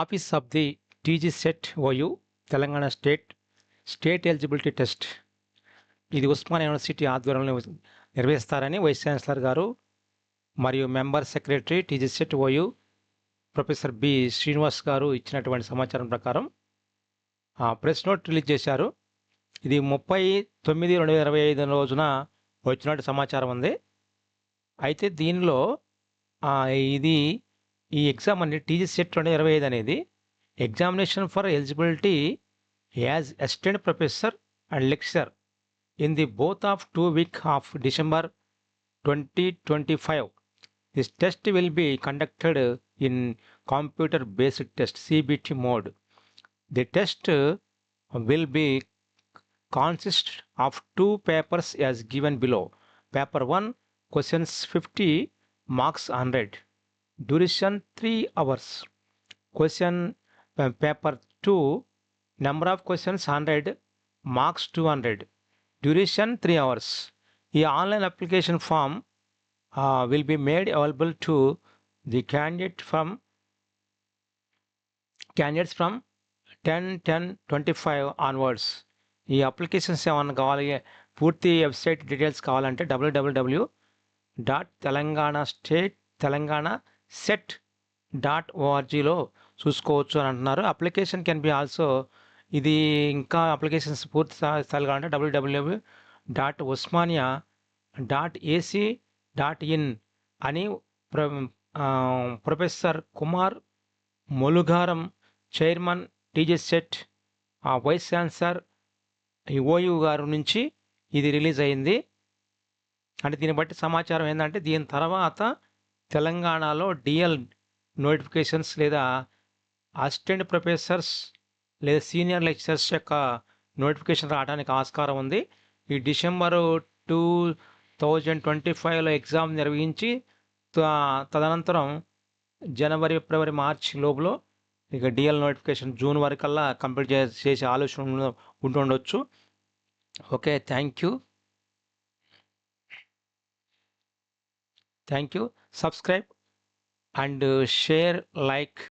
Office of the TG SET OU Telangana state eligibility test ఇది Osmania university ఆధ్వర్యంలో నిర్వహిస్తారని vice chancellor గారు మరియు member secretary TG SET OU professor B Srinivas garu ఇచ్చినటువంటి సమాచారం ప్రకారం ప్రెస్ నోట్ రిలీజ్ చేశారు. ఇది 30/9/2025 రోజున వచ్చినట్టు సమాచారం ఉంది. అయితే దీనిలో ఇది ఈ ఎగ్జామ్ అనేది టీజీ సెట్ 2025 అనేది examination for eligibility as assistant professor and lecturer in the both of 2 week of December 2025. This test will be conducted in computer based test CBT mode. The test will be consist of 2 papers as given below. Paper 1 questions 50, marks 100, duration 3 hours. Paper 2 number of questions 100, marks 200, duration 3 hours. The online application form will be made available to the candidates from 10/10/25 onwards. ఈ applications ఏమన్నా కావాలి, పూర్తి website details కావాలంటే www.telanganaset.org చూసుకోవచ్చు అని అంటున్నారు. Application can be also ఇది ఇంకా అప్లికేషన్స్ పూర్తి స్థాయిలో కావాలంటే www.usmania.ac.in అని professor Kumar Molugaram chairman TG SET vice chancellor OU గారి నుంచి ఇది రిలీజ్ అయింది. అంటే దీన్ని బట్టి సమాచారం ఏంటంటే దీని తర్వాత తెలంగాణలో డిఎల్ నోటిఫికేషన్స్ లేదా అసిస్టెంట్ ప్రొఫెసర్స్ లేదా సీనియర్ లెక్చరర్స్ యొక్క నోటిఫికేషన్ రావడానికి ఆస్కారం ఉంది. ఈ December 2025లో ఎగ్జామ్ నిర్వహించి తదనంతరం January, February, March లోపల ఇక డిఎల్ నోటిఫికేషన్ జూన్ వరకల్లా కంప్లీట్ చేసే ఆలోచన ఉంటుండొచ్చు. Okay, thank you. Subscribe and share, like.